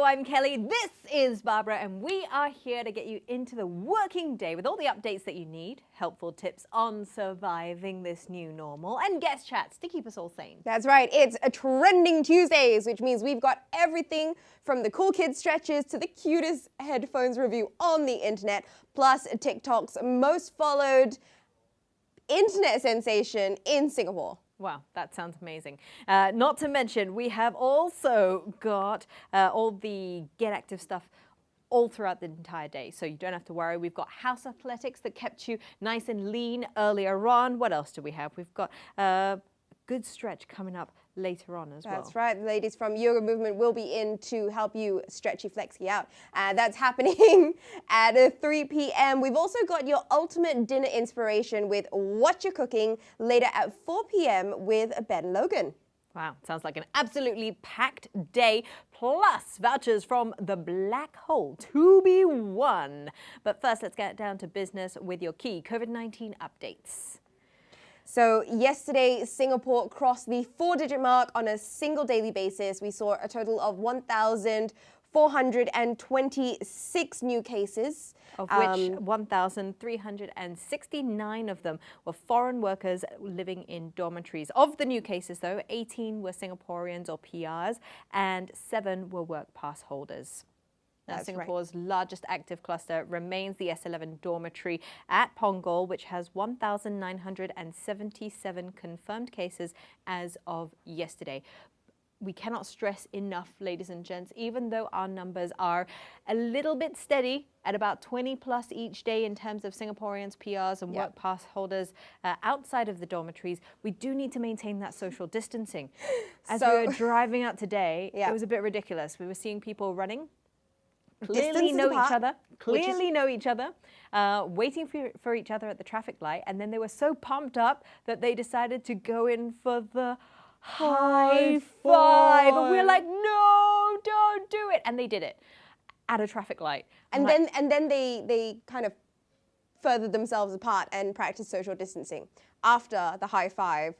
I'm Kelly, this is Barbara, and we are here to get you into the working day with all the updates that you need, helpful tips on surviving this new normal, and guest chats to keep us all sane. That's right, it's a Trending Tuesdays, which means we've got everything from the cool kids stretches to the cutest headphones review on the internet, plus TikTok's most followed internet sensation in Singapore. Wow, that sounds amazing. Not to mention, we have also got all the Get Active stuff all throughout the entire day. So you don't have to worry. We've got house athletics that kept you nice and lean earlier on. What else do we have? We've got a good stretch coming up later on as well. That's right. The ladies from Yoga Movement will be in to help you stretchy flexy out. That's happening at 3 p.m. We've also got your ultimate dinner inspiration with What You're Cooking later at 4 p.m. with Ben Logan. Wow, sounds like an absolutely packed day, plus vouchers from the Black Hole to be won. But first, let's get down to business with your key COVID-19 updates. So yesterday, Singapore crossed the 4-digit mark on a single daily basis. We saw a total of 1,426 new cases. Of which 1,369 of them were foreign workers living in dormitories. Of the new cases, though, 18 were Singaporeans or PRs and 7 were work pass holders. Now, Singapore's largest active cluster remains the S11 dormitory at Punggol, which has 1,977 confirmed cases as of yesterday. We cannot stress enough, ladies and gents, even though our numbers are a little bit steady at about 20 plus each day in terms of Singaporeans, PRs and work pass holders outside of the dormitories, we do need to maintain that social distancing. As we were driving out today, it was a bit ridiculous. We were seeing people running, clearly know each other, waiting for each other at the traffic light, and then they were so pumped up that they decided to go in for the high five. And we're like, no, don't do it. And they did it at a traffic light. And then they kind of furthered themselves apart and practiced social distancing after the high five,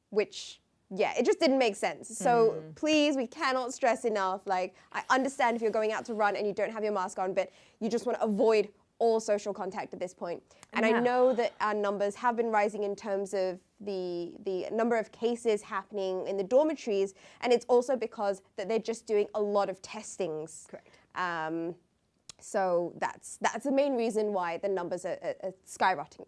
which it just didn't make sense. So please, we cannot stress enough. Like, I understand if you're going out to run and you don't have your mask on, but you just want to avoid all social contact at this point. And I know that our numbers have been rising in terms of the number of cases happening in the dormitories, and it's also because that they're just doing a lot of testings. Correct. So that's the main reason why the numbers are skyrocketing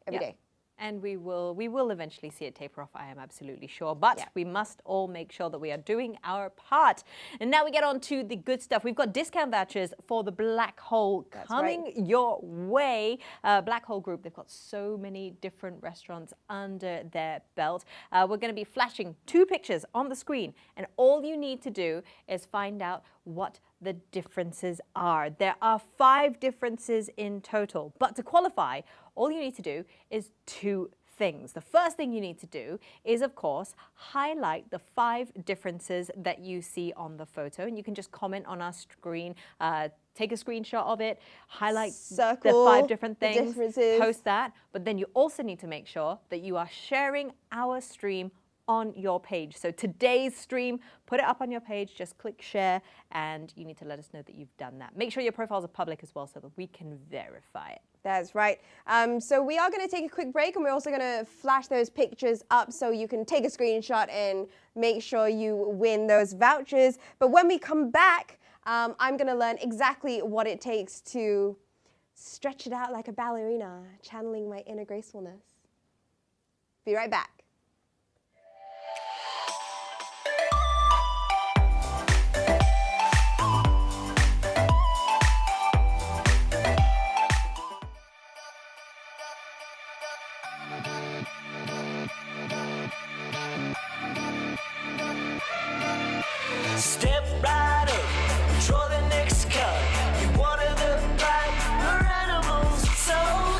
every day. And we will eventually see it taper off, I am absolutely sure. But we must all make sure that we are doing our part. And now we get on to the good stuff. We've got discount vouchers for the Black Hole coming your way. Black Hole Group, they've got so many different restaurants under their belt. We're going to be flashing 2 pictures on the screen. And all you need to do is find out what the differences are. There are 5 differences in total. But to qualify, all you need to do is 2 things. The first thing you need to do is, of course, highlight the 5 differences that you see on the photo. And you can just comment on our screen, take a screenshot of it, highlight the 5 different things, post that. But then you also need to make sure that you are sharing our stream on your page. So today's stream, put it up on your page, just click share, and you need to let us know that you've done that. Make sure your profiles are public as well so that we can verify it. That's right. So we are going to take a quick break, and we're also going to flash those pictures up so you can take a screenshot and make sure you win those vouchers. But when we come back, I'm going to learn exactly what it takes to stretch it out like a ballerina, channeling my inner gracefulness. Be right back. Step right up, draw the next cut. You one of the black animals, so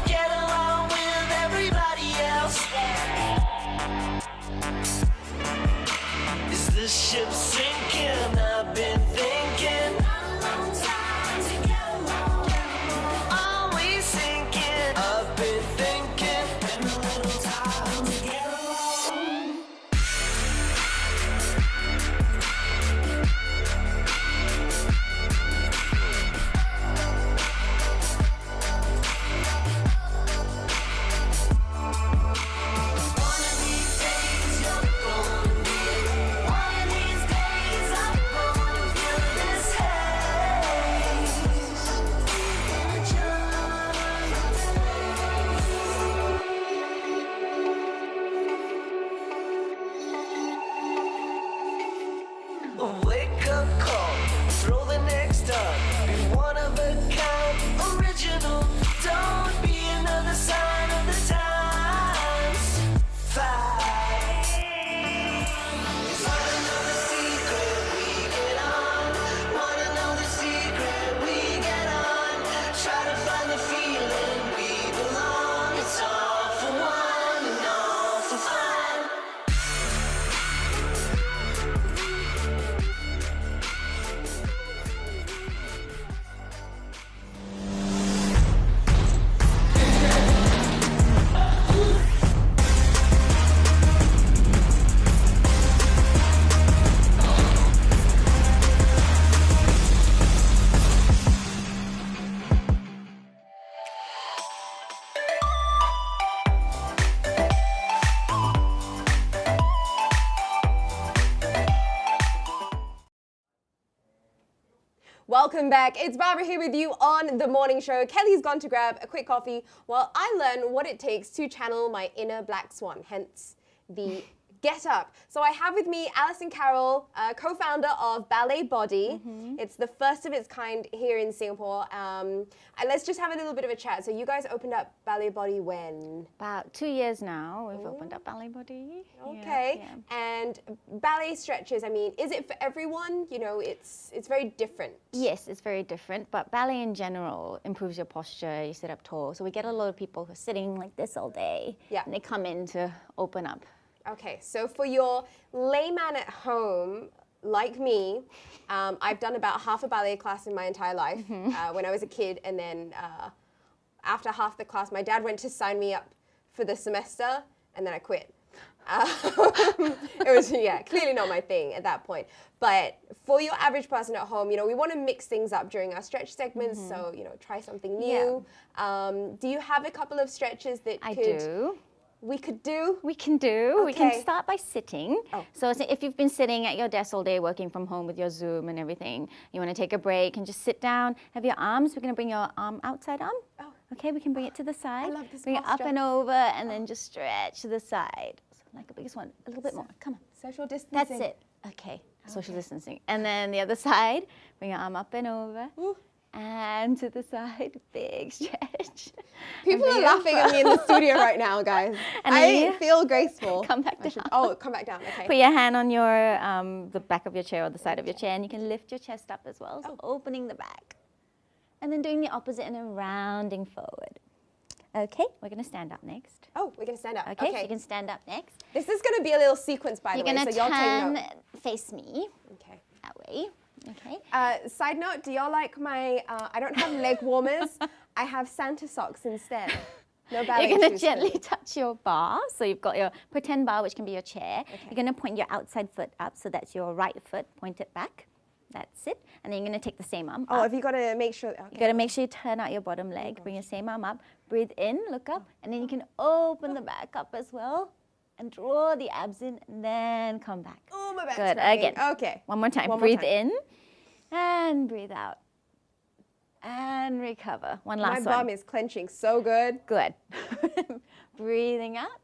get along with everybody else. Is this ship sinking? I've been thinking. Are we sinking? I've been thinking. Been a little time to get along. Welcome back. It's Barbara here with you on The Morning Show. Kelly's gone to grab a quick coffee while I learn what it takes to channel my inner black swan, hence the get up. So I have with me Allison Carroll, co-founder of Ballet Body. It's the first of its kind here in Singapore. And let's just have a little bit of a chat. So you guys opened up Ballet Body when? About 2 years now, we've opened up Ballet Body. Okay. Yeah. And ballet stretches, I mean, is it for everyone? You know, it's very different. Yes, it's very different, but ballet in general improves your posture, you sit up tall. So we get a lot of people who are sitting like this all day, and they come in to open up. Okay, so for your layman at home, like me, I've done about half a ballet class in my entire life when I was a kid, and then after half the class, my dad went to sign me up for the semester, and then I quit. It was, clearly not my thing at that point. But for your average person at home, you know, we want to mix things up during our stretch segments, so, you know, try something new. Do you have a couple of stretches that we can do? We can do. Okay. We can start by sitting. So if you've been sitting at your desk all day working from home with your Zoom and everything, you want to take a break and just sit down, have your arms. We're going to bring your outside arm. Okay, we can bring it to the side. I love this Bring it up posture. and over and then just stretch to the side. So like the biggest one, a little bit more. Come on. Social distancing. That's it. Okay, social distancing. And then the other side, bring your arm up and over. And to the side, big stretch. People are laughing at me in the studio right now, guys. And I feel graceful. Come back down. Come back down, okay. Put your hand on your the back of your chair or the side of your chair, and you can lift your chest up as well. So opening the back. And then doing the opposite and then rounding forward. Okay, we're going to stand up next. Oh, we're going to stand up. Okay, so you can stand up next. This is going to be a little sequence, by the You're way, going so to y'all take turn, note. face me. Okay. That way. Okay. Side note, do y'all like my, I don't have leg warmers, I have Santa socks instead. No ballet You're going to shoes. gently touch your bar. So you've got your pretend bar, which can be your chair. You're going to point your outside foot up, so that's your right foot, point it back. That's it. And then you're going to take the same arm Oh, up. have you got to make sure? Okay. You got to make sure you turn out your bottom leg, bring your same arm up, breathe in, look up, and then you can open the back up as well and draw the abs in and then come back. Oh, my back's Good, cracking. again. Okay. One more time. One more Breathe time. in and breathe out. And recover. One last My one. bum is clenching so good. Good. Breathing out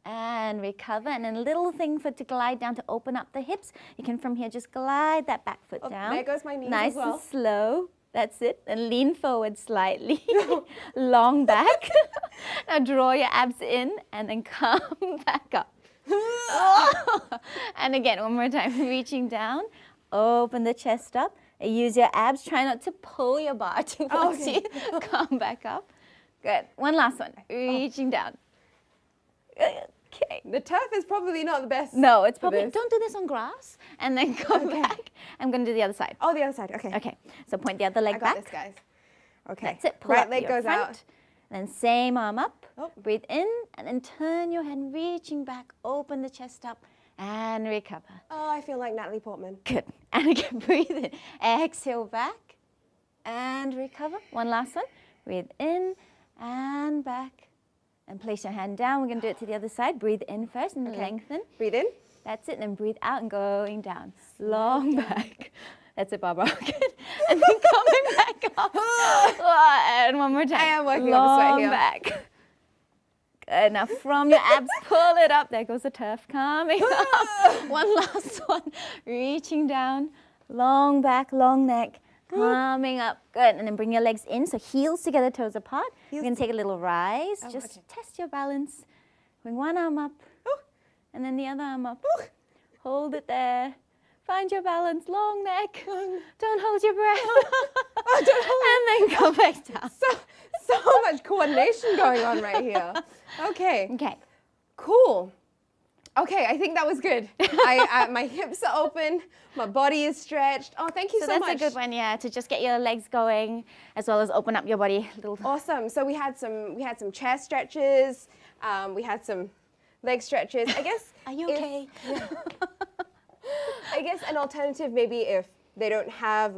and recover. And then a little thing to glide down to open up the hips. You can from here just glide that back foot down. There goes my knees Nice as well. and slow. That's it. And lean forward slightly. Long back. Now draw your abs in and then come back up. And again, one more time. Reaching down. Open the chest up. Use your abs. Try not to pull your bar towards you. Come back up. Good. One last one. Reaching down. Okay. The turf is probably not the best. No, it's for probably, this. don't do this on grass. And then come back. I'm going to do the other side. Oh, the other side. Okay. Okay. So point the other leg I got back. this, guys. Okay. That's it. Pull Right up leg your goes front. out. And then same arm up. Oh. Breathe in and then turn your head, reaching back. Open the chest up and recover. Oh, I feel like Natalie Portman. Good. And again, breathe in. Exhale back and recover. One last one. Breathe in and back. And place your hand down. We're going to do it to the other side. Breathe in first and lengthen. Breathe in. That's it. And then breathe out and going down. Long back. That's it, Barbara. Good. And then coming back up. And one more time. I am working on the sweat here. Long back. Good. Now from your abs, pull it up. There goes the turf coming up. One last one. Reaching down. Long back, long neck. Coming up. Good. And then bring your legs in. So heels together, toes apart. You're going to take a little rise. Just test your balance. Bring one arm up. And then the other arm up. Hold it there. Find your balance. Long neck. Don't hold your breath. And then go back down. So much coordination going on right here. Okay. Okay. Cool. Okay, I think that was good. My hips are open, my body is stretched. Oh, thank you so much. So that's a good one, yeah, to just get your legs going as well as open up your body a little. Awesome. So we had some chair stretches. We had some leg stretches. I guess. Are you okay? I guess an alternative maybe if they don't have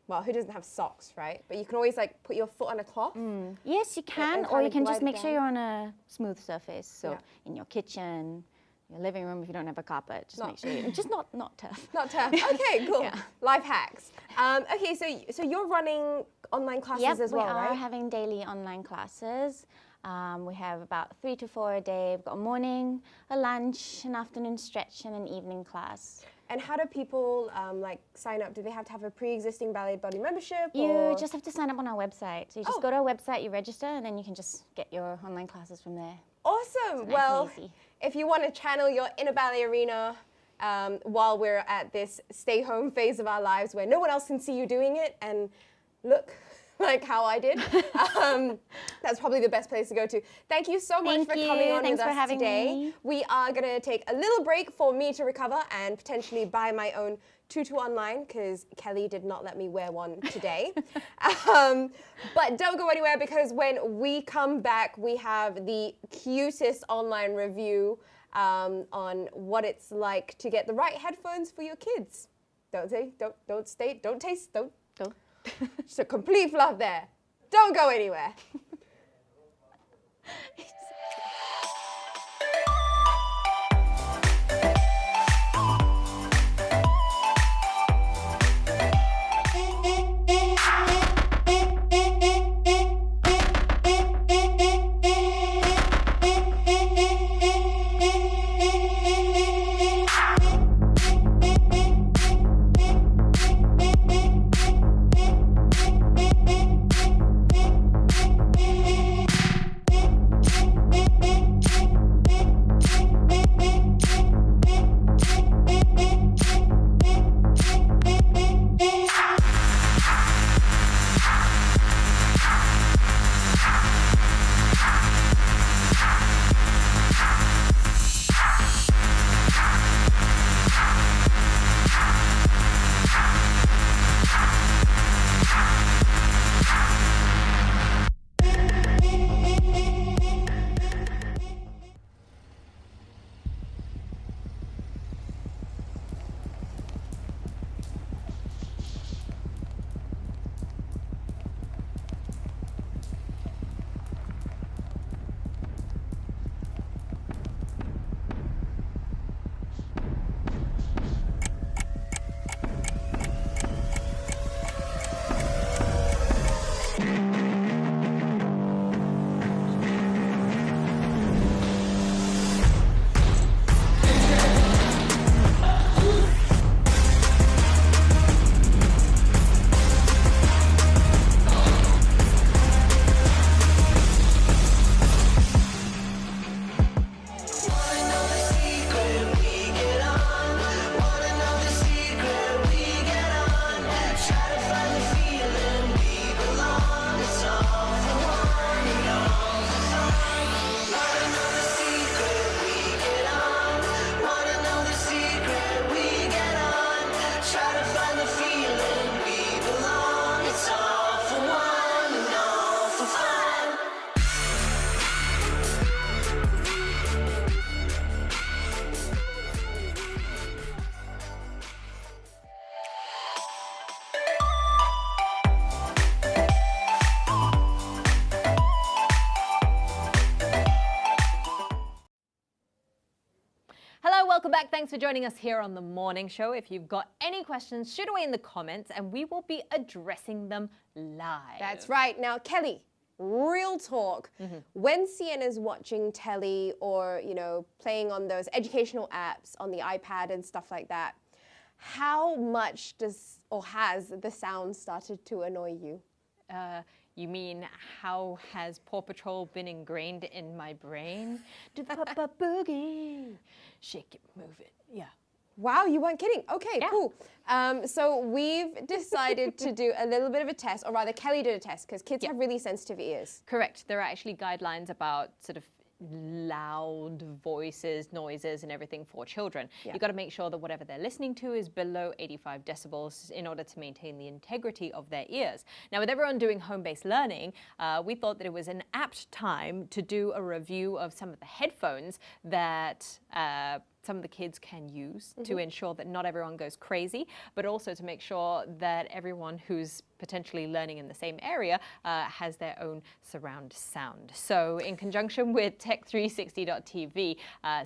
well, who doesn't have socks, right? But you can always put your foot on a cloth. Yes, you can, and or kind you of can just glide make it sure down. you're on a smooth surface. So Yeah. in your kitchen, your living room, if you don't have a carpet, just make sure you just not turf. Not tough. Okay, cool. Yeah. Life hacks. Okay, so you're running online classes as well, we are right? having daily online classes. We have about 3 to 4 a day. We've got a morning, a lunch, an afternoon stretch, and an evening class. And how do people like sign up? Do they have to have a pre-existing Ballet Body membership? You or? just have to sign up on our website. So you just go to our website, you register, and then you can just get your online classes from there. Awesome. nice Well, and easy. if you want to channel your inner ballerina while we're at this stay-home phase of our lives where no one else can see you doing it and look like how I did, that's probably the best place to go to. Thank you so much Thank for you. coming on Thanks with for us having today. me. We are going to take a little break for me to recover and potentially buy my own tutu online because Kelly did not let me wear one today. But don't go anywhere because when we come back, we have the cutest online review on what it's like to get the right headphones for your kids. Don't taste. Just a complete fluff there. Don't go anywhere. Welcome back. Thanks for joining us here on The Morning Show. If you've got any questions, shoot away in the comments and we will be addressing them live. That's right. Now, Kelly, real talk. When Sienna's watching telly or, you know, playing on those educational apps on the iPad and stuff like that, how much does or has the sound started to annoy you? You mean how has Paw Patrol been ingrained in my brain? Do the Papa Boogie. Shake it, move it. Yeah. Wow, you weren't kidding. Okay, Yeah. cool. So we've decided to do a little bit of a test, or rather Kelly did a test, because kids have really sensitive ears. Correct. There are actually guidelines about sort of loud voices, noises, and everything for children. You've got to make sure that whatever they're listening to is below 85 decibels in order to maintain the integrity of their ears. Now, with everyone doing home-based learning, we thought that it was an apt time to do a review of some of the headphones that some of the kids can use to ensure that not everyone goes crazy, but also to make sure that everyone who's potentially learning in the same area has their own surround sound. So in conjunction with Tech360.tv,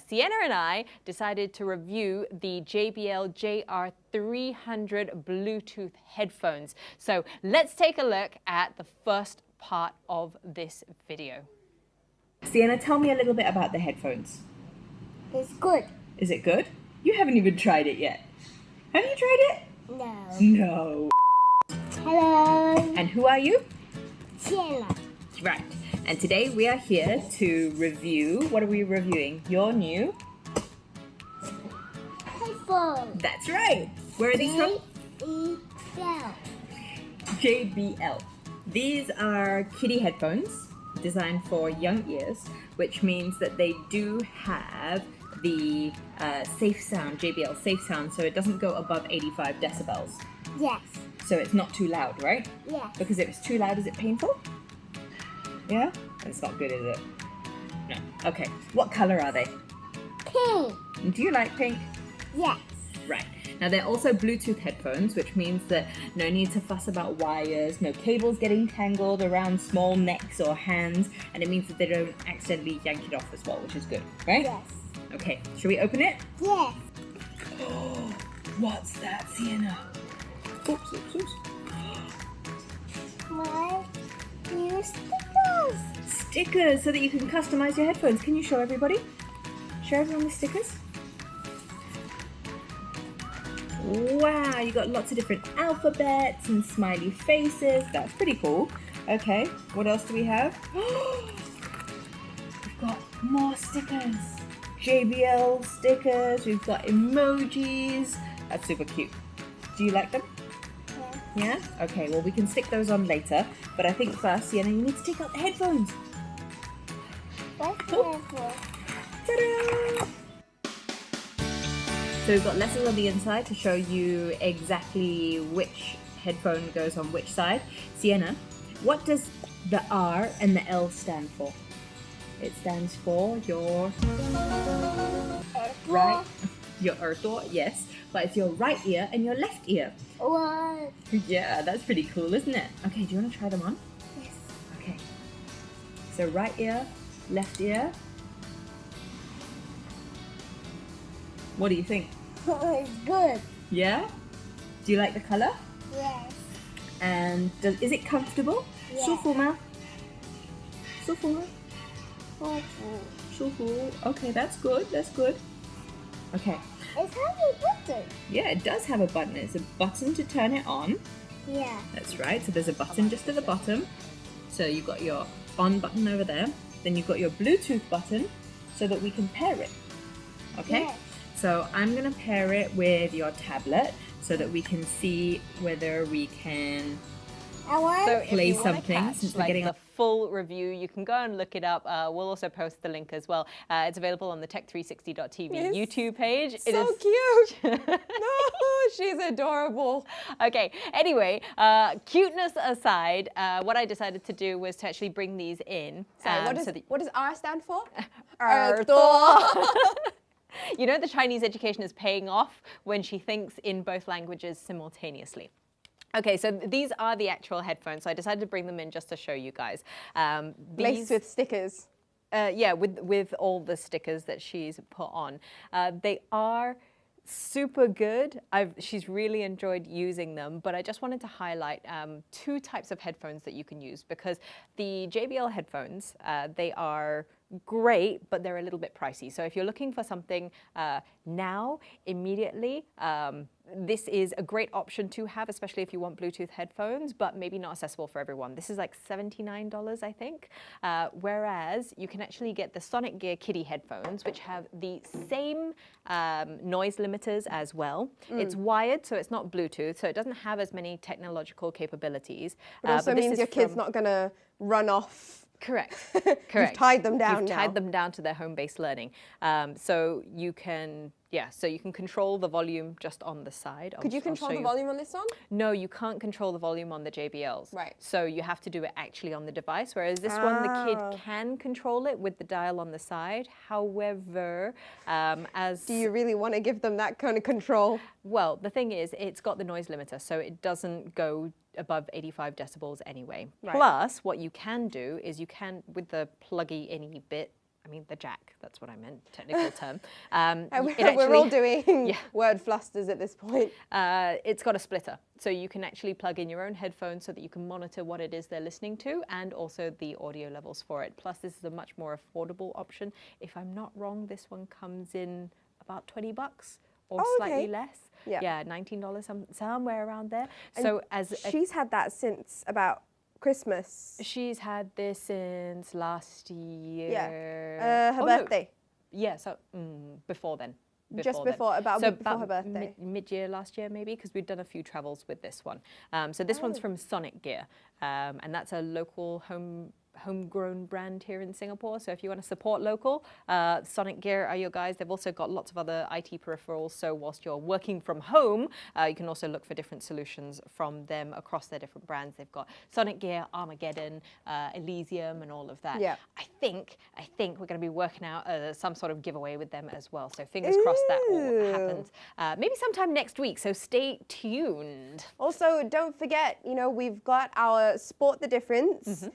Sienna and I decided to review the JBL JR300 Bluetooth headphones. So let's take a look at the first part of this video. Sienna, tell me a little bit about the headphones. It's good. Is it good? You haven't even tried it yet. Have you tried it? No. No. Hello. And who are you? Sienna. Right. And today we are here to review, what are we reviewing? Your new? Headphones. That's right. Where are these from? JBL. JBL. These are kiddie headphones designed for young ears, which means that they do have the safe sound, JBL safe sound, so it doesn't go above 85 decibels. Yes. So it's not too loud, right? Yes. Because if it's too loud, is it painful? Yeah? It's not good, is it? No. Okay. What color are they? Pink. Do you like pink? Yes. Right. Now they're also Bluetooth headphones, which means that no need to fuss about wires, no cables getting tangled around small necks or hands, and it means that they don't accidentally yank it off as well, which is good, right? Yes. Okay, should we open it? Yes. Oh, what's that, Sienna? Oops, oops, oops. My new stickers. Stickers, so that you can customize your headphones. Can you show everybody? Show everyone the stickers. Wow, you got lots of different alphabets and smiley faces. That's pretty cool. Okay, what else do we have? We've got more stickers. JBL stickers, we've got emojis. That's super cute. Do you like them? Yeah? Okay, well we can stick those on later, but I think first, Sienna, you need to take out the headphones. What's the Cool. headphone? Ta-da! So we've got letters on the inside to show you exactly which headphone goes on which side. Sienna, what does the R and the L stand for? It stands for your right, your耳朵, yes, but it's your right ear and your left ear. What? Yeah, that's pretty cool, isn't it? Okay, do you want to try them on? Yes. Okay. So right ear, left ear. What do you think? It's good. Yeah? Do you like the color? Yes. And is it comfortable? Yeah. 舒服吗？舒服吗？Hopeful. 舒服. Okay, that's good. That's good. Okay. It has a button. Yeah, it does have a button. It's a button to turn it on. Yeah. That's right. So there's a button just at the bottom. So you've got your on button over there. Then you've got your Bluetooth button so that we can pair it. Okay? Yes. So I'm going to pair it with your tablet so that we can see whether we can I want. So if play you wanna something catch, since we're like, getting the full review, you can go and look it up. We'll also post the link as well. It's available on the Tech360.tv Yes. YouTube page. So cute. No, she's adorable. Okay, anyway, cuteness aside, what I decided to do was to actually bring these in. Sorry, so that- what does R stand for? 耳朵. You know, the Chinese education is paying off when she thinks in both languages simultaneously. Okay, so these are the actual headphones. So I decided to bring them in just to show you guys. Laced with stickers. Yeah, with all the stickers that she's put on. They are super good. She's really enjoyed using them, but I just wanted to highlight two types of headphones that you can use, because the JBL headphones, they are great, but they're a little bit pricey. So if you're looking for something now, immediately, this is a great option to have, especially if you want Bluetooth headphones, but maybe not accessible for everyone. This is like $79, I think. Whereas you can actually get the Sonic Gear Kiddie headphones, which have the same noise limiters as well. It's wired, so it's not Bluetooth, so it doesn't have as many technological capabilities. But also this means is your kid's from- not going to run off. Correct. You've tied them down You've now. tied them down to their home-based learning. So you can Yeah, so you can control the volume just on the side. Could you control the volume on this one? No, you can't control the volume on the JBLs. Right. So you have to do it actually on the device, whereas this one, the kid can control it with the dial on the side. However, Do you really want to give them that kind of control? well, the thing is, it's got the noise limiter, so it doesn't go above 85 decibels anyway. Right. Plus, what you can do is you can, with the pluggy-in bit, I mean the jack, that's what I meant, technical term. We're all doing word flusters at this point. It's got a splitter, so you can actually plug in your own headphones so that you can monitor what it is they're listening to and also the audio levels for it. Plus, this is a much more affordable option. If I'm not wrong, this one comes in about $20 or slightly less. Yeah, $19, somewhere around there. And so she's had that since about Christmas. She's had this since last year. Yeah, her birthday. Yeah, so before then. Just before, about a week before her birthday. Mid-year last year maybe, because we've done a few travels with this one. So this one's from Sonic Gear, and that's a local homegrown brand here in Singapore. So if you want to support local, Sonic Gear are your guys. They've also got lots of other IT peripherals. So whilst you're working from home, you can also look for different solutions from them across their different brands. They've got Sonic Gear, Armageddon, Elysium, and all of that. Yeah. I think we're going to be working out some sort of giveaway with them as well. So fingers crossed that all happens. Maybe sometime next week. So stay tuned. Also, don't forget, we've got our Spot the Difference.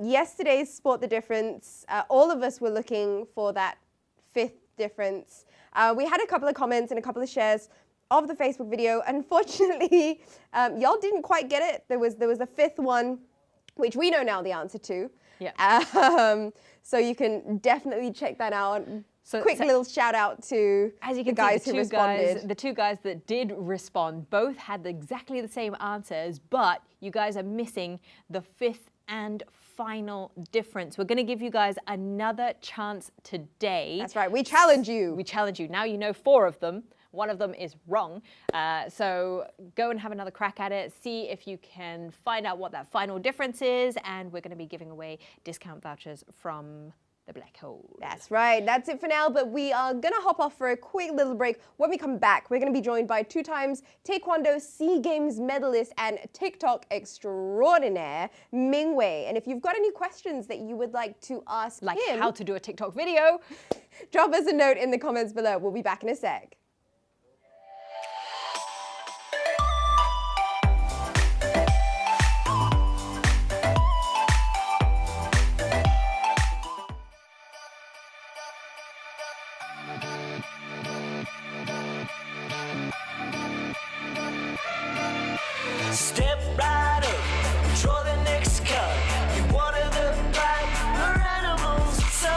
Yesterday's Spot the Difference, all of us were looking for that 5th difference. We had a couple of comments and a couple of shares of the Facebook video. Unfortunately, y'all didn't quite get it. There was a 5th one, which we know now the answer to. Yeah. So you can definitely check that out. So little shout out to as you can the guys see, who responded. The two guys that did respond both had exactly the same answers, but you guys are missing the 5th and final difference. We're going to give you guys another chance today. That's right. We challenge you. We challenge you. Now you know 4 of them. One of them is wrong. So go and have another crack at it. See if you can find out what that final difference is. And we're going to be giving away discount vouchers from the Black Hole. That's right. That's it for now. But we are going to hop off for a quick little break. When we come back, we're going to be joined by 2 times Taekwondo SEA Games medalist and TikTok extraordinaire, Ming. And if you've got any questions that you would like to ask like him, how to do a TikTok video, drop us a note in the comments below. We'll be back in a sec. Step right up, draw the next card. You water the plant, we're animals, so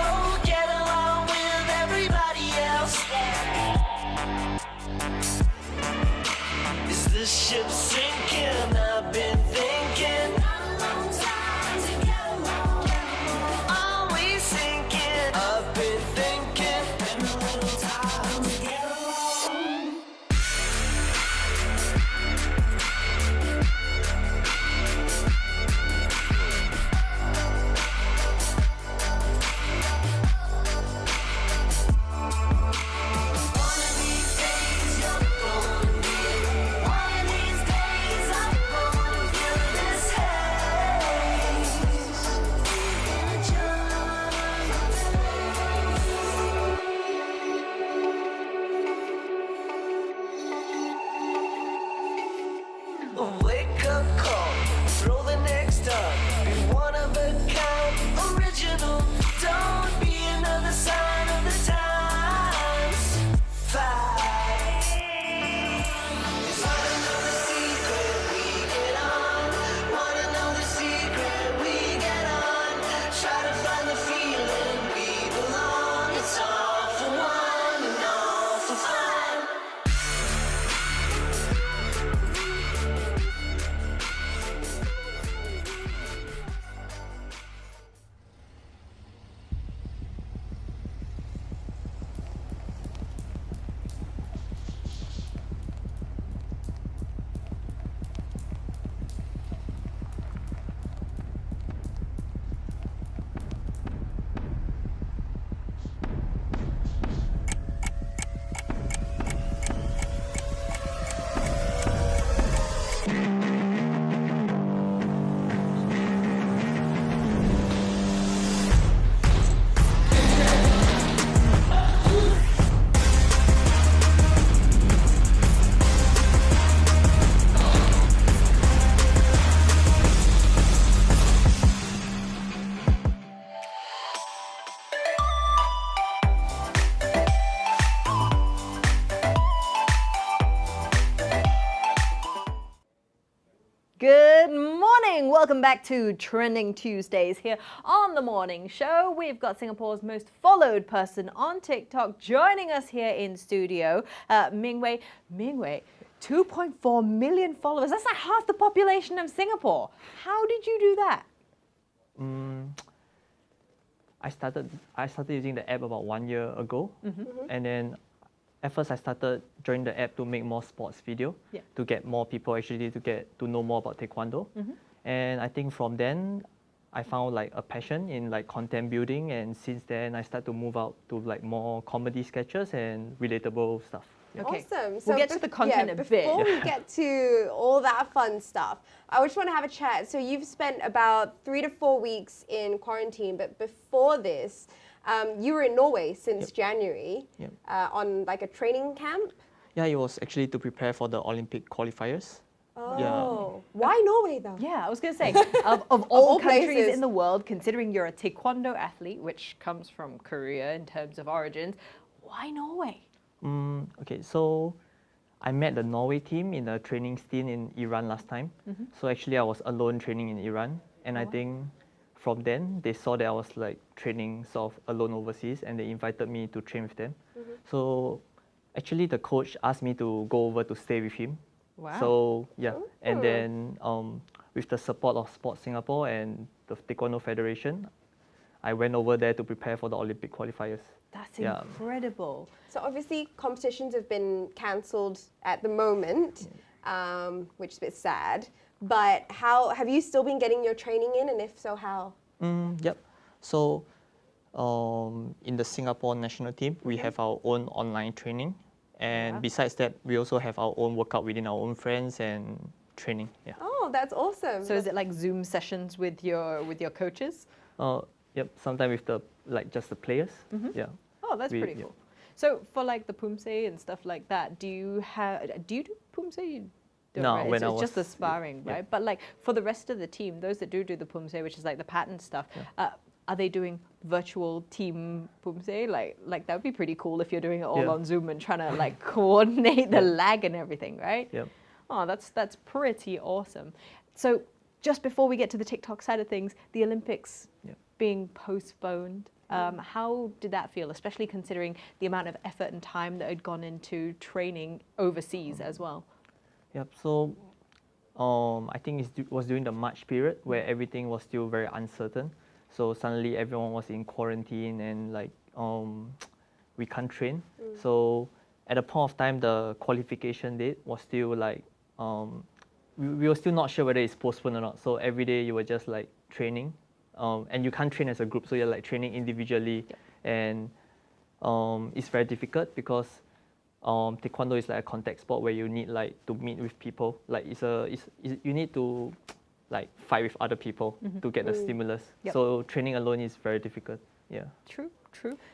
get along with everybody else. Is the ship sinking? I've been thinking. Are we sinking? I've been thinking. Been a little time to get along. Wake up call, throw the next up. Be one of a kind, original. Don't be another sign of the times. Fight. Wanna know the secret? We get on. Wanna know the secret? We get on. Try to find the feeling we belong. It's all for one and all for fun. Good morning. Welcome back to Trending Tuesdays here on the morning show. We've got Singapore's most followed person on TikTok joining us here in studio, Ming Wei. Ming Wei, 2.4 million followers. That's like half the population of Singapore. How did you do that? I started using the app about 1 year ago, and then at first I started joining the app to make more sports video, to get more people actually to get to know more about Taekwondo. And I think from then I found like a passion in like content building, and since then I started to move out to like more comedy sketches and relatable stuff. Okay. Awesome. We'll get to the content a bit. Before we get to all that fun stuff, I just want to have a chat. So you've spent about 3 to 4 weeks in quarantine, but before this, you were in Norway since January on like a training camp. Yeah, it was actually to prepare for the Olympic qualifiers. Oh, why Norway though? Yeah, I was going to say, of all countries places. in the world, considering you're a Taekwondo athlete, which comes from Korea in terms of origins, why Norway? Okay, so I met the Norway team in a training stint in Iran last time. So actually I was alone training in Iran, and I think from then they saw that I was like training sort of alone overseas, and they invited me to train with them. So actually the coach asked me to go over to stay with him. Wow. So yeah, and then with the support of Sports Singapore and the Taekwondo Federation, I went over there to prepare for the Olympic qualifiers. That's incredible. So obviously competitions have been cancelled at the moment, which is a bit sad. But how have you still been getting your training in, and if so, how? Yep. So in the Singapore national team, we have our own online training. And besides that, we also have our own workout within our own friends and training. Yeah. Oh, that's awesome. So is it like Zoom sessions with your coaches? Yep. Sometimes with the just the players. Yeah. Oh, that's pretty cool. So for like the Pumse and stuff like that, do you do Pumse? You don't, No, right? when I It's just the was- sparring, yeah. right? But like for the rest of the team, those that do the Pumse, which is like the pattern stuff, are they doing virtual team Pumse? Like that would be pretty cool if you're doing it all on Zoom and trying to like coordinate the lag and everything, right? Yep. Oh, that's pretty awesome. So just before we get to the TikTok side of things, the Olympics being postponed, how did that feel, especially considering the amount of effort and time that had gone into training overseas as well? Yep. So I think it was during the March period where everything was still very uncertain. So suddenly everyone was in quarantine and like we can't train. So at a point of time, the qualification date was still like we were still not sure whether it's postponed or not. So every day you were just like training, and you can't train as a group. So you're like training individually, and it's very difficult because Taekwondo is like a contact sport where you need like to meet with people. Like you need to like fight with other people to get the stimulus. So training alone is very difficult. Yeah. True.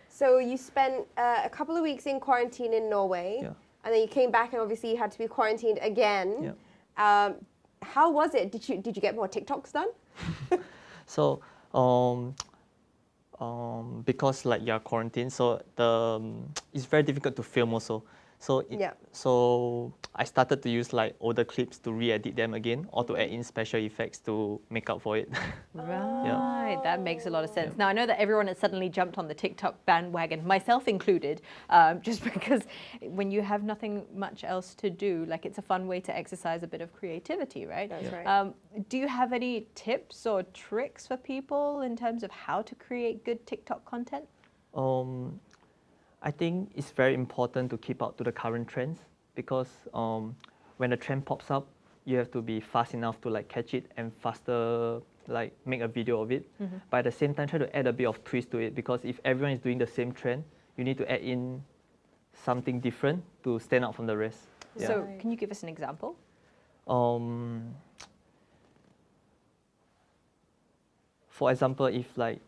So you spent a couple of weeks in quarantine in Norway, and then you came back, and obviously you had to be quarantined again. How was it? Did you get more TikToks done? So because like you're quarantined, so it's very difficult to film also. So so I started to use like older clips to re-edit them again, or to add in special effects to make up for it. Right, that makes a lot of sense. Now, I know that everyone has suddenly jumped on the TikTok bandwagon, myself included, just because when you have nothing much else to do, like it's a fun way to exercise a bit of creativity, right? That's right. Do you have any tips or tricks for people in terms of how to create good TikTok content? I think it's very important to keep up to the current trends, because when a trend pops up, you have to be fast enough to like catch it and faster like make a video of it. But at the same time, try to add a bit of twist to it, because if everyone is doing the same trend, you need to add in something different to stand out from the rest. So can you give us an example? For example, if like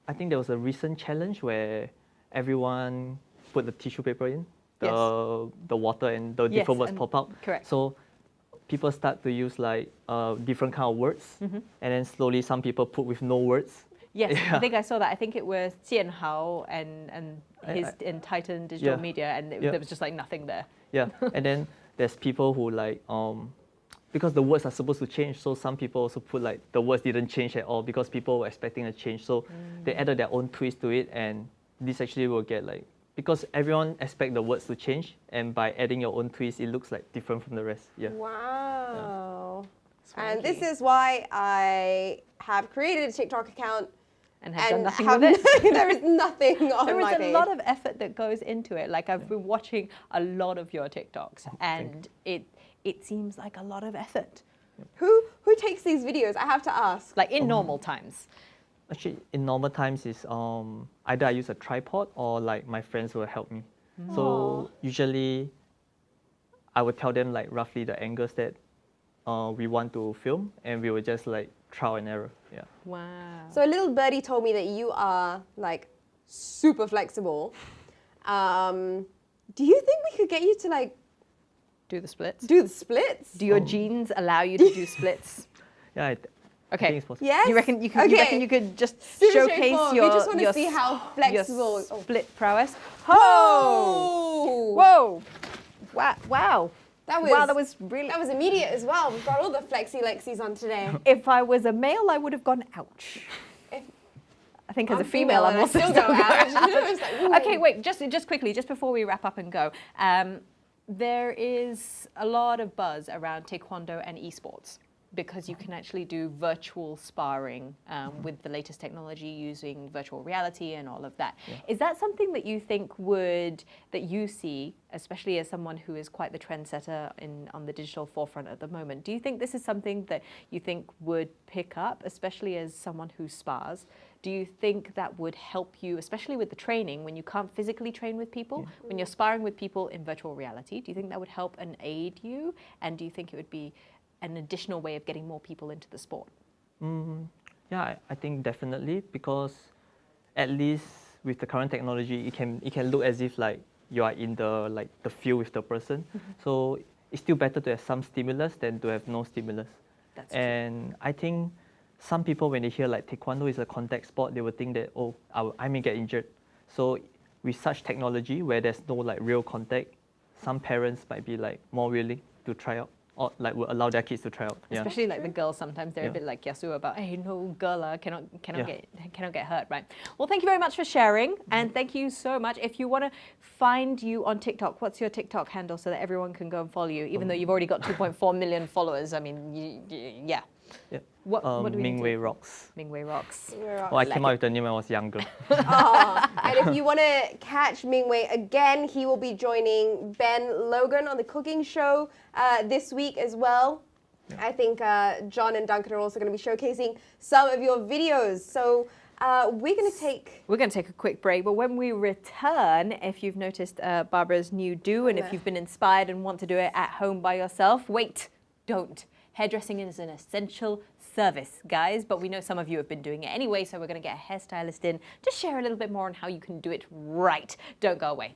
I think there was a recent challenge where everyone put the tissue paper in, the water, and the different words pop out. Correct. So people start to use like different kind of words, and then slowly some people put with no words. Yes, I think I saw that. I think it was Jian Hao and his in Titan Digital Media, and there was just like nothing there. Yeah, and then there's people who like because the words are supposed to change, so some people also put like the words didn't change at all because people were expecting a change. So they added their own twist to it, and this actually will get like, because everyone expect the words to change, and by adding your own twist, it looks like different from the rest. Yeah. Wow. And this is why I have created a TikTok account And have done nothing with it. There is nothing on There my is a page. lot of effort that goes into it. Like I've been watching a lot of your TikToks, and it seems like a lot of effort. Who takes these videos? I have to ask. Like in normal times. Actually, in normal times, is either I use a tripod or like my friends will help me. So usually, I would tell them like roughly the angles that we want to film, and we will just like trial and error. Yeah. Wow. So a little birdie told me that you are like super flexible. Do you think we could get you to like Do the splits. do the splits? Do your genes allow you to do splits? Yeah. I Okay. think it's possible. Yes. You reckon you could? You reckon you could just Super showcase straightforward. your We just want to your see how your flexible. Oh. split prowess? Oh! Whoa! Wow! Wow! That Wow! That was really. That was immediate as well. We've got all the flexi lexies on today. If I was a male, I would have gone ouch. I think as a female, I'm and I also still still go going out. It's like, ooh. Okay, wait, just quickly, just before we wrap up and go, there is a lot of buzz around Taekwondo and esports because you can actually do virtual sparring with the latest technology using virtual reality and all of that. Is that something that you think that you see, especially as someone who is quite the trendsetter on the digital forefront at the moment? Do you think this is something that you think would pick up, especially as someone who spars? Do you think that would help you, especially with the training, when you can't physically train with people, when you're sparring with people in virtual reality? Do you think that would help and aid you? And do you think it would be an additional way of getting more people into the sport? Yeah, I think definitely, because at least with the current technology, it can look as if like you are in the field with the person. So it's still better to have some stimulus than to have no stimulus. That's true. And I think some people, when they hear like Taekwondo is a contact sport, they will think that, oh, I may get injured. So with such technology where there's no like real contact, some parents might be like more willing to try out, or like will allow their kids to try out. Yeah. Especially like the girls, sometimes they're a Yeah. bit like Yasu about, hey, no girl, cannot Yeah. get hurt, right? Well, thank you very much for sharing, and thank you so much. If you want to find you on TikTok, what's your TikTok handle so that everyone can go and follow you? Even though you've already got 2.4 million followers, I mean, yeah. Yeah. What do we need Ming to Wei do? Rocks. Ming Wei Rocks. Oh, I came out with the name when I was younger. And if you want to catch Mingwei again, he will be joining Ben Logan on the cooking show this week as well. I think John and Duncan are also going to be showcasing some of your videos. So we're going to take... We're going to take a quick break, but when we return, if you've noticed Barbara's new do, and if you've been inspired and want to do it at home by yourself, wait, don't. Hairdressing is an essential service, guys, but we know some of you have been doing it anyway, so we're going to get a hairstylist in to share a little bit more on how you can do it right. Don't go away.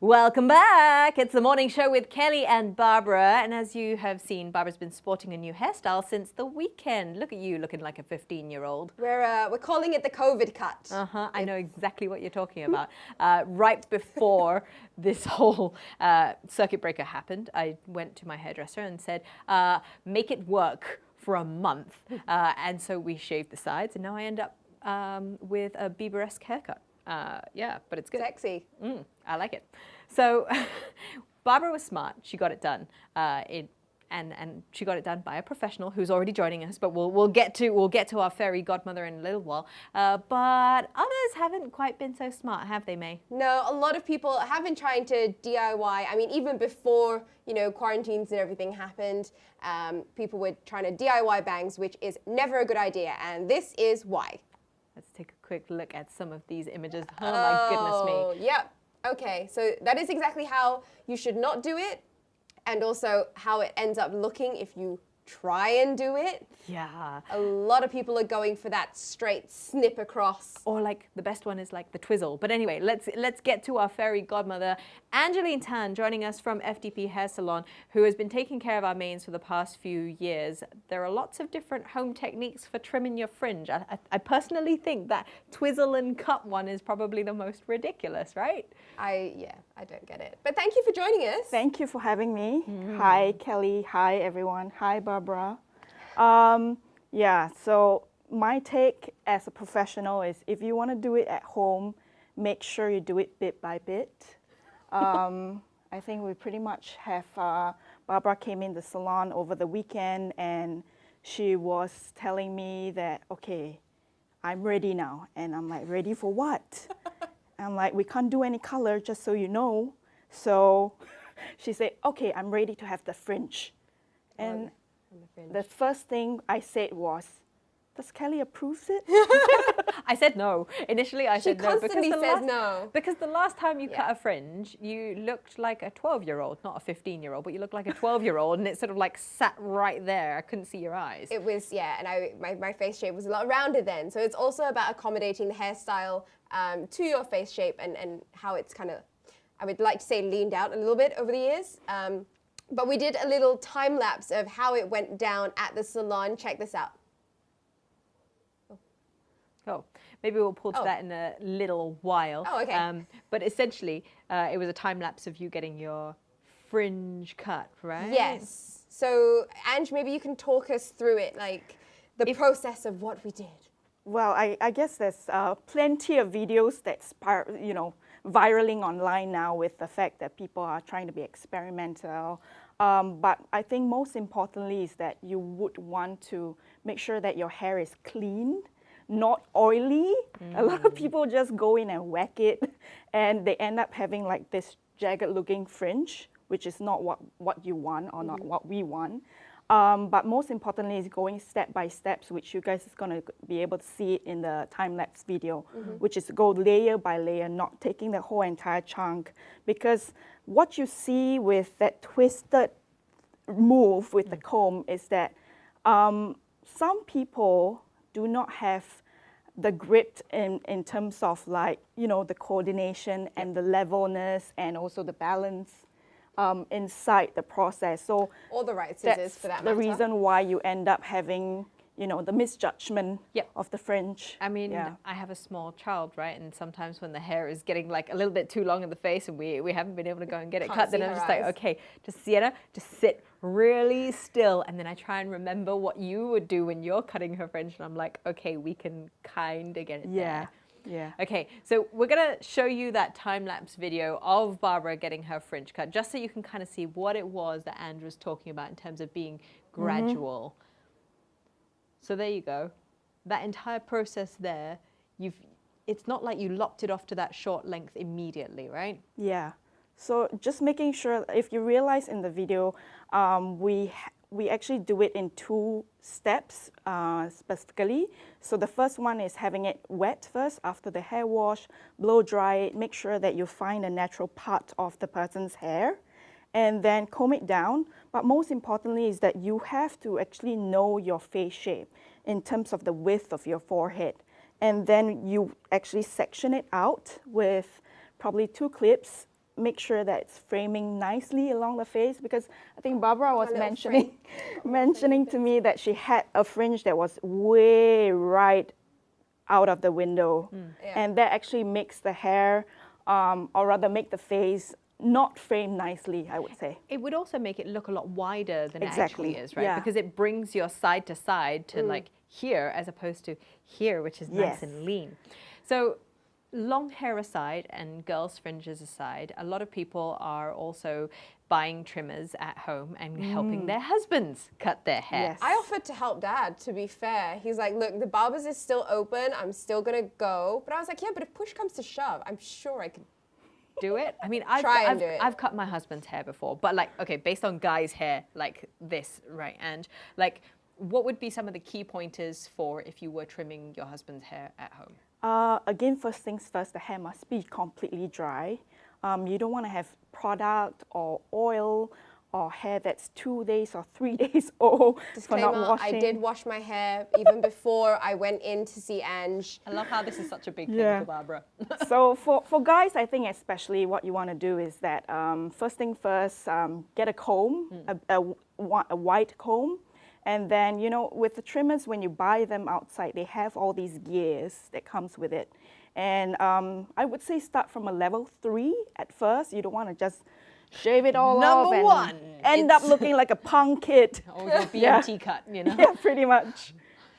Welcome back. It's the morning show with Kelly and Barbara. And as you have seen, Barbara's been sporting a new hairstyle since the weekend. Look at you looking like a 15-year-old. We're calling it the COVID cut. I know exactly what you're talking about. Right before this whole circuit breaker happened, I went to my hairdresser and said, make it work for a month. And so we shaved the sides, and now I end up with a Bieber-esque haircut. Yeah, but it's good. Sexy. I like it. So Barbara was smart. She got it done. And she got it done by a professional who's already joining us. But we'll get to our fairy godmother in a little while. But others haven't quite been so smart, have they, May? No, a lot of people have been trying to DIY. I mean, even before, you know, quarantines and everything happened, people were trying to DIY bangs, which is never a good idea. And this is why. Let's take a quick look at some of these images. Oh my goodness me. Yep. Okay, so that is exactly how you should not do it, and also how it ends up looking if you try and do it. Yeah. A lot of people are going for that straight snip across. Or like the best one is like the twizzle. But anyway, let's get to our fairy godmother, Angeline Tan, joining us from FDP Hair Salon, who has been taking care of our mains for the past few years. There are lots of different home techniques for trimming your fringe. I personally think that twizzle and cut one is probably the most ridiculous, right? I don't get it. But thank you for joining us. Thank you for having me. Hi, Kelly. Hi, everyone. Hi, Barbara. Yeah, so my take as a professional is if you want to do it at home, make sure you do it bit by bit. I think we pretty much have, Barbara came in the salon over the weekend and she was telling me that, okay, I'm ready now. And I'm like, ready for what? I'm like, we can't do any color, just so you know. So she said, okay, I'm ready to have the fringe. And the first thing I said was, does Kelly approve it? I said no. Initially, I said no. She constantly says no. Because the last time you cut a fringe, you looked like a 12-year-old, not a 15-year-old, but you looked like a 12-year-old, and it sort of like sat right there. I couldn't see your eyes. It was, yeah, and my face shape was a lot rounder then. So it's also about accommodating the hairstyle to your face shape and how it's kind of, I would like to say, leaned out a little bit over the years. But we did a little time lapse of how it went down at the salon. Check this out. Oh, maybe we'll pull to that in a little while. Oh, okay. But essentially, it was a time lapse of you getting your fringe cut, right? Yes. So, Ange, maybe you can talk us through it, like the process of what we did. Well, I guess there's plenty of videos that's viraling online now with the fact that people are trying to be experimental. But I think most importantly is that you would want to make sure that your hair is clean, not oily. A lot of people just go in and whack it and they end up having like this jagged looking fringe, which is not what you want or not what we want. But most importantly is going step by steps, which you guys is going to be able to see it in the time-lapse video, which is go layer by layer, not taking the whole entire chunk. Because what you see with that twisted move with the comb is that some people do not have the grip in terms of like, the coordination and the levelness and also the balance. Inside the process. So all the right scissors for that matter. The reason why you end up having, the misjudgment of the fringe. I mean, I have a small child, right? And sometimes when the hair is getting like a little bit too long in the face and we haven't been able to go and get it cut, then I'm just like, okay, just Sienna, just sit really still. And then I try and remember what you would do when you're cutting her fringe. And I'm like, okay, we can kind of get it there. Yeah. Okay, so we're going to show you that time-lapse video of Barbara getting her fringe cut, just so you can kind of see what it was that Andrew was talking about in terms of being gradual. So there you go. That entire process there, it's not like you lopped it off to that short length immediately, right? Yeah. So just making sure, if you realize in the video, we actually do it in 2 steps specifically. So the first one is having it wet first after the hair wash, blow dry it, make sure that you find a natural part of the person's hair, and then comb it down. But most importantly is that you have to actually know your face shape in terms of the width of your forehead. And then you actually section it out with probably 2 clips make sure that it's framing nicely along the face, because I think Barbara was mentioning to me that she had a fringe that was way right out of the window, and that actually makes the hair, or rather make the face not framed nicely, I would say. It would also make it look a lot wider than it Exactly, actually is, right? yeah. Because it brings your side to side to like here as opposed to here, which is nice Yes. and lean. So long hair aside and girls' fringes aside, a lot of people are also buying trimmers at home and helping their husbands cut their hair. Yes. I offered to help Dad, to be fair. He's like, look, the barber's is still open. I'm still going to go. But I was like, yeah, but if push comes to shove, I'm sure I could. Do it? I mean, Try and do it. I've cut my husband's hair before, but like, okay, based on guys' hair like this, right? And like, what would be some of the key pointers for if you were trimming your husband's hair at home? Again, first things first, the hair must be completely dry. You don't want to have product or oil or hair that's 2 days or 3 days old for not Disclaimer, washing. I did wash my hair even before I went in to see Ange. I love how this is such a big thing Yeah. for Barbara. So for guys, I think especially what you want to do is that first thing first, get a comb, a white comb. And then, you know, with the trimmers, when you buy them outside, they have all these gears that comes with it. And I would say start from a level 3 at first. You don't want to just shave it all off Number and one, end up looking like a punk kid. Or your BMT cut, you know? Yeah, pretty much.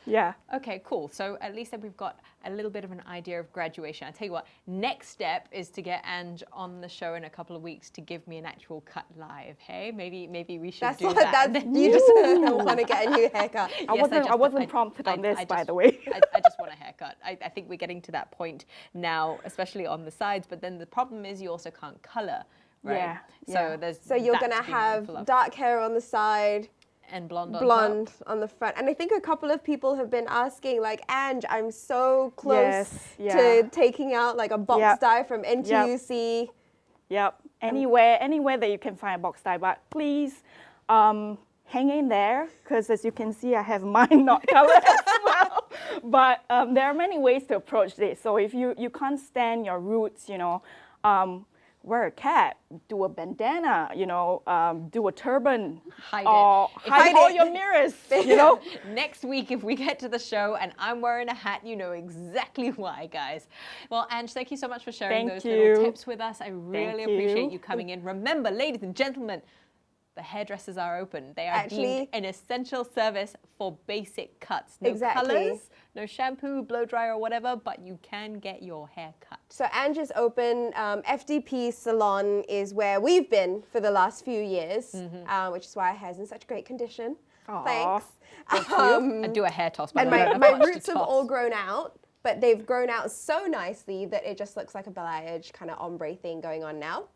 Yeah. Okay, cool. So at least then we've got a little bit of an idea of graduation. I tell you what, next step is to get Ange on the show in a couple of weeks to give me an actual cut live. Hey, maybe we should That's do what, that. that's, you just want to get a new haircut. I wasn't prompted on this, by the way. I just want a haircut. I think we're getting to that point now, especially on the sides. But then the problem is you also can't color, right? Yeah, So yeah. there's So you're that going to be mindful have of. dark hair on the side, and blonde on blonde top. on the front. And I think a couple of people have been asking, like, Ange, I'm so close Yes, yeah. to taking out like a box Yep. dye from NTUC. Yep. Anywhere that you can find a box dye, but please hang in there, because as you can see, I have mine not colored as well. But there are many ways to approach this. So if you can't stand your roots, you know, wear a cap, do a bandana, you know, do a turban, Hide or it. hide all your mirrors, you know. Next week, if we get to the show and I'm wearing a hat, you know exactly why, guys. Well, Ange, thank you so much for sharing Thank those little you. tips with us. I really Thank appreciate you. you coming in. Remember, ladies and gentlemen, the hairdressers are open. They are Actually- deemed an essential service for basic cuts. No Exactly. colors, no shampoo, blow dry or whatever, but you can get your hair cut. So Ange is open. FDP Salon is where we've been for the last few years, which is why our hair's in such great condition. Aw. Thanks. And do a hair toss. By And the way, I my don't have much to roots have toss. all grown out, but they've grown out so nicely that it just looks like a balayage kind of ombre thing going on now,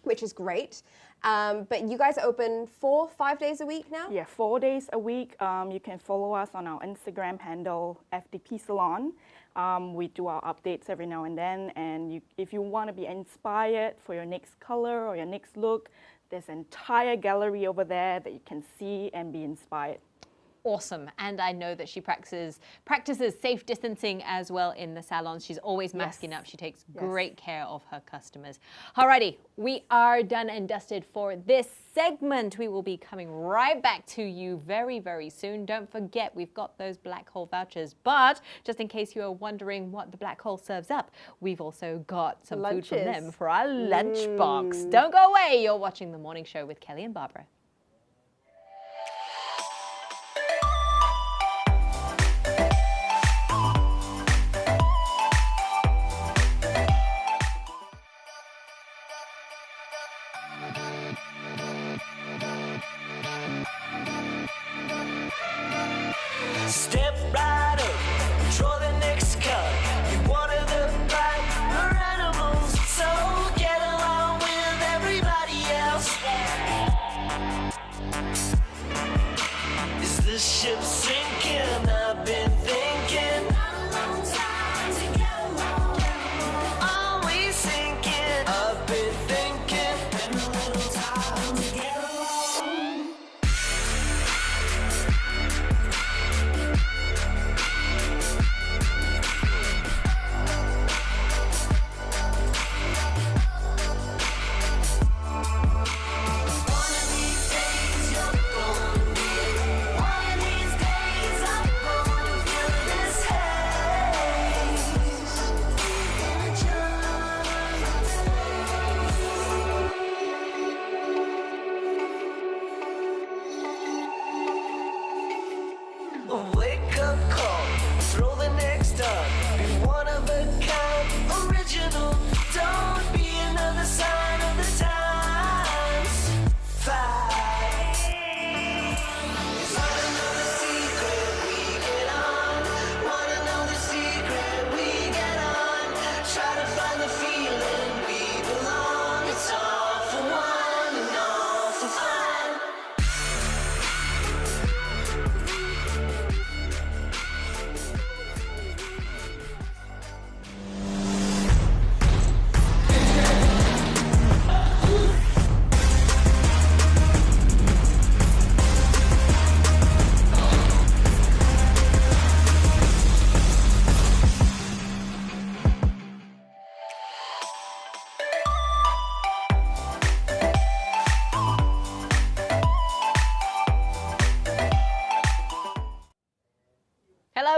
which is great. But you guys are open 4-5 days a week now? Yeah, 4 days a week. You can follow us on our Instagram handle, FDP Salon. We do our updates every now and then. And if you want to be inspired for your next color or your next look, there's an entire gallery over there that you can see and be inspired. Awesome. And I know that she practices safe distancing as well in the salons. She's always masking up. She takes great care of her customers. Alrighty, we are done and dusted for this segment. We will be coming right back to you very, very soon. Don't forget, we've got those black hole vouchers. But just in case you are wondering what the black hole serves up, we've also got some food from Lunches. them for our lunchbox. Don't go away. You're watching The Morning Show with Kelly and Barbara. Step right up, draw the next card. You water the bright, we're animals, so get along with everybody else. Is this ship sinking? I've been thinking. Are we sinking? I've been thinking. Been a little time to get along.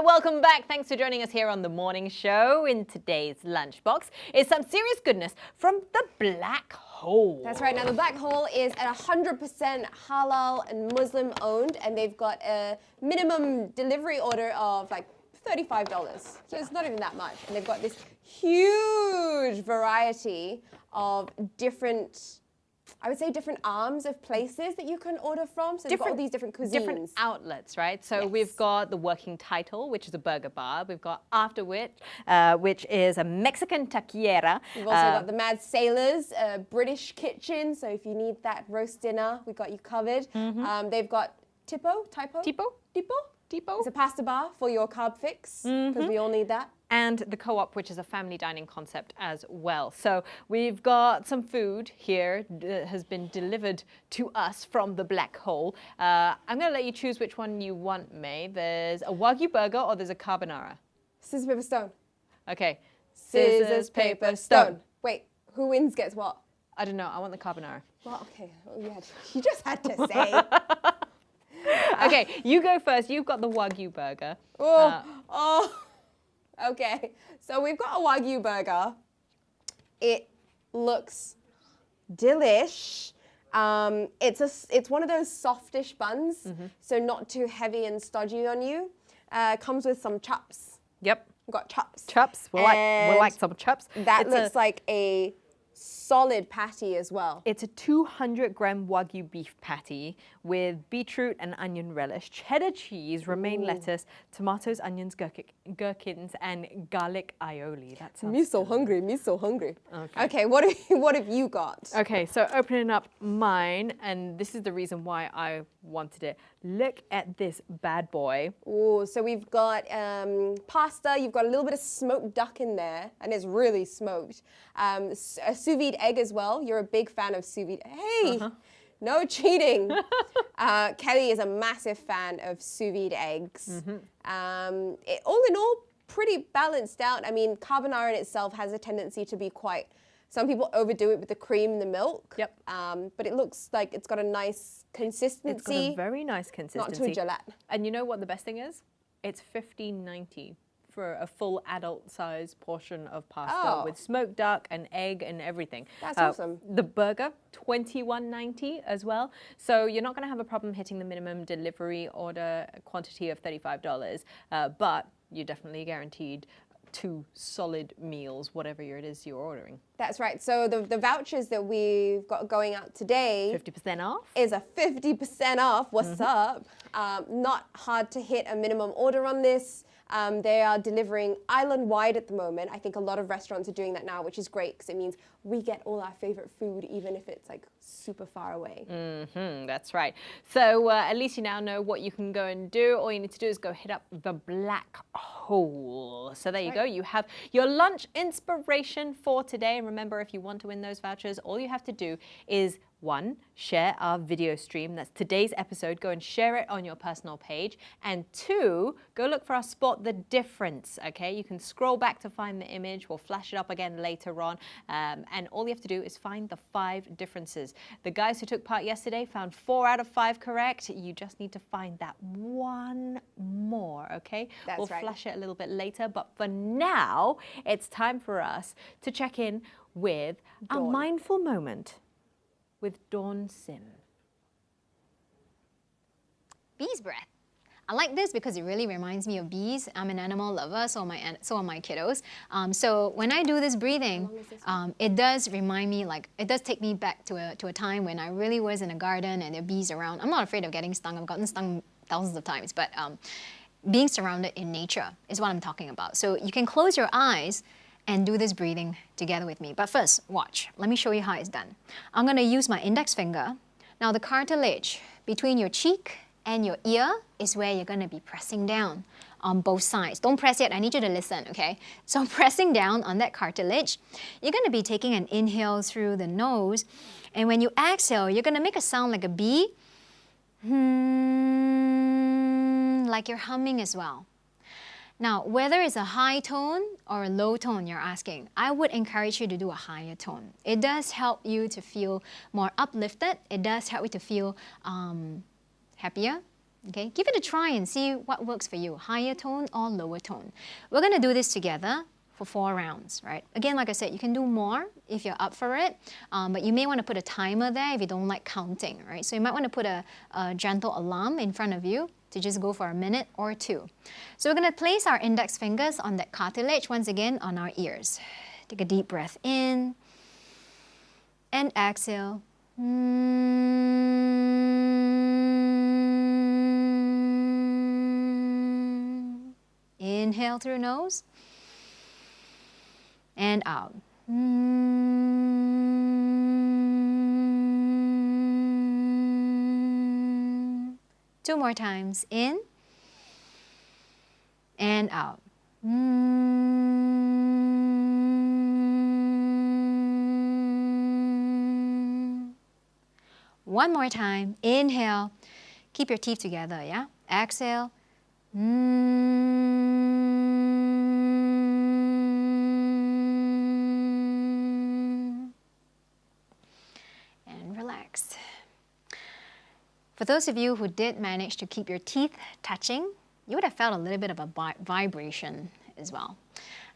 welcome back. Thanks for joining us here on the morning show. In today's Lunchbox is some serious goodness from the Black Hole. That's right. Now, the Black Hole is at 100% halal and Muslim owned, and they've got a minimum delivery order of like $35. So it's not even that much. And they've got this huge variety of different, I would say, different arms of places that you can order from. So they've got all these different cuisines. Different outlets, right? So we've got the Working Title, which is a burger bar. We've got After which is a Mexican taquiera. We've also got the Mad Sailors, a British kitchen. So if you need that roast dinner, we've got you covered. They've got Tipo. It's a pasta bar for your carb fix, because we all need that. And the Co-op, which is a family dining concept as well. So we've got some food here that has been delivered to us from the Black Hole. I'm going to let you choose which one you want, May. There's a Wagyu burger or there's a carbonara. Scissors, paper, stone. Okay. Scissors, paper, stone. Wait, who wins gets what? I don't know. I want the carbonara. Well, okay. You just had to say. Okay, you go first. You've got the Wagyu burger. Okay. So we've got a Wagyu burger. It looks delish. It's one of those softish buns, so not too heavy and stodgy on you. Comes with some chops. Yep. We've got chops. Chops. We like some chops. That looks like a solid patty as well. It's a 200-gram Wagyu beef patty with beetroot and onion relish, cheddar cheese, romaine lettuce, tomatoes, onions, gherkins, and garlic aioli. That sounds Me so hungry. Okay, what have you got? Okay, so opening up mine, and this is the reason why I wanted it. Look at this bad boy. Oh, so we've got pasta. You've got a little bit of smoked duck in there, and it's really smoked. A sous vide egg as well. You're a big fan of sous vide. Hey, no cheating. Kelly is a massive fan of sous vide eggs. All in all, pretty balanced out. I mean, carbonara in itself has a tendency to be quite. Some people overdo it with the cream and the milk. Yep. But it looks like it's got a nice consistency. It's got a very nice consistency. Not too gelatin. And you know what the best thing is? It's $15.90 for a full adult size portion of pasta with smoked duck and egg and everything. That's awesome. The burger, $21.90 as well. So you're not going to have a problem hitting the minimum delivery order quantity of $35, but you're definitely guaranteed 2 solid meals, whatever it is you're ordering. That's right. So the vouchers that we've got going out today 50% off is a 50% off. What's up? Not hard to hit a minimum order on this. They are delivering island-wide at the moment. I think a lot of restaurants are doing that now, which is great because it means we get all our favorite food, even if it's like super far away. That's right. So at least you now know what you can go and do. All you need to do is go hit up the Black Hole. So there you go. You have your lunch inspiration for today. And remember, if you want to win those vouchers, all you have to do is 1, share our video stream. That's today's episode. Go and share it on your personal page. And 2, go look for our Spot the Difference, okay? You can scroll back to find the image. We'll flash it up again later on. And all you have to do is find the 5 differences. The guys who took part yesterday found 4 out of 5 correct. You just need to find that one more, okay? We'll flash it a little bit later. But for now, it's time for us to check in with a mindful moment with Dawn Sim. Bees breath. I like this because it really reminds me of bees. I'm an animal lover, so are my kiddos. So when I do this breathing, it does remind me, it does take me back to a time when I really was in a garden and there are bees around. I'm not afraid of getting stung. I've gotten stung thousands of times, but being surrounded in nature is what I'm talking about. So you can close your eyes and do this breathing together with me. But first, watch. Let me show you how it's done. I'm going to use my index finger. Now the cartilage between your cheek and your ear is where you're going to be pressing down on both sides. Don't press yet. I need you to listen, okay? So pressing down on that cartilage, you're going to be taking an inhale through the nose. And when you exhale, you're going to make a sound like a bee. Like you're humming as well. Now, whether it's a high tone or a low tone you're asking, I would encourage you to do a higher tone. It does help you to feel more uplifted. It does help you to feel happier, Okay, give it a try and see what works for you, higher tone or lower tone. We're gonna do this together for 4 rounds, right? Again, like I said, you can do more if you're up for it, but you may want to put a timer there if you don't like counting, right? So you might want to put a gentle alarm in front of you to just go for a minute or 2. So we're going to place our index fingers on that cartilage once again on our ears. Take a deep breath in and exhale. Inhale through nose and out. 2 more times, in and out. 1 more time, inhale. Keep your teeth together, yeah? Exhale. For those of you who did manage to keep your teeth touching, you would have felt a little bit of a vibration as well.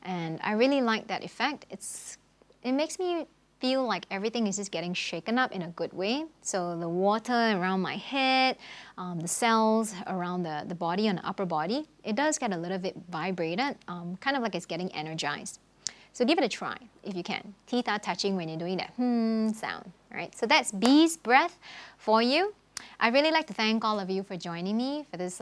And I really like that effect. It makes me feel like everything is just getting shaken up in a good way. So the water around my head, the cells around the body and the upper body, it does get a little bit vibrated, kind of like it's getting energized. So give it a try if you can. Teeth are touching when you're doing that sound, right? So that's Bee's Breath for you. I'd really like to thank all of you for joining me for this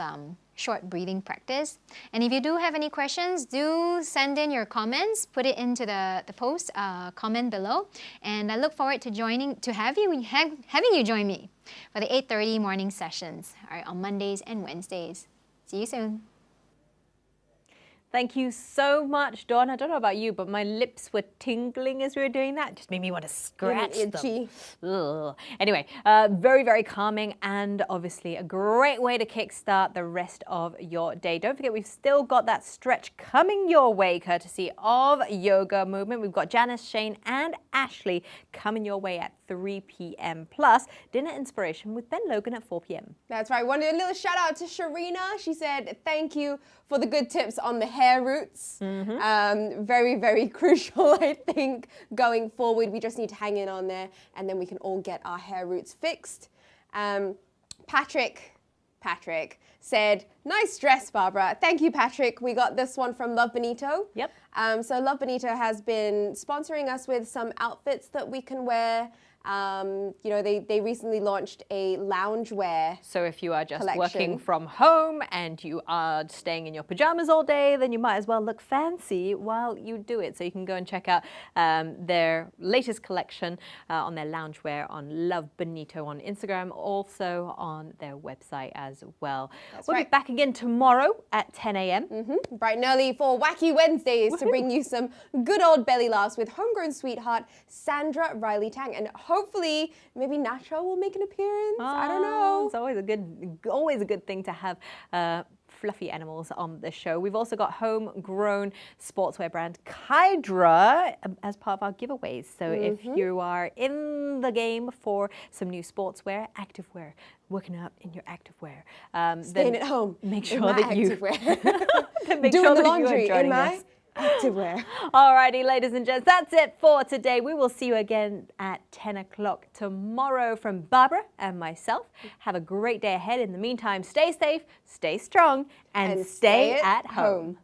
short breathing practice. And if you do have any questions, do send in your comments, put it into the post comment below. And I look forward to having you join me for the 8:30 morning sessions, all right, on Mondays and Wednesdays. See you soon. Thank you so much, Dawn. I don't know about you, but my lips were tingling as we were doing that. It just made me want to scratch them. Ugh. Anyway, very, very calming and obviously a great way to kickstart the rest of your day. Don't forget, we've still got that stretch coming your way, courtesy of Yoga Movement. We've got Janice, Shane, and Ashley coming your way at 3 p.m. Plus dinner inspiration with Ben Logan at 4 p.m. That's right. Wanted a little shout out to Sharina. She said, thank you for the good tips on the hair roots. Very, very crucial, I think, going forward. We just need to hang in on there and then we can all get our hair roots fixed. Patrick said, nice dress, Barbara. Thank you, Patrick. We got this one from Love Benito. Yep. So Love Benito has been sponsoring us with some outfits that we can wear. You know, they recently launched a loungewear So if you are just collection. working from home and you are staying in your pajamas all day, then you might as well look fancy while you do it. So you can go and check out their latest collection on their loungewear on Love Benito on Instagram, also on their website as well. We'll be back again tomorrow at 10 a.m. Bright and early for Wacky Wednesdays to bring you some good old belly laughs with homegrown sweetheart Sandra Riley Tang, and hopefully maybe Nacho will make an appearance. I don't know. It's always a good thing to have fluffy animals on the show. We've also got homegrown sportswear brand Kydra as part of our giveaways. So if you are in the game for some new sportswear, activewear, working out in your activewear, Staying then at home, make in sure my that you activewear. then make Doing sure the that you are laundry in joining my us. activewear. Alrighty, ladies and gents, that's it for today. We will see you again at 10 o'clock tomorrow from Barbara and myself. Have a great day ahead. In the meantime, stay safe, stay strong, and stay at home.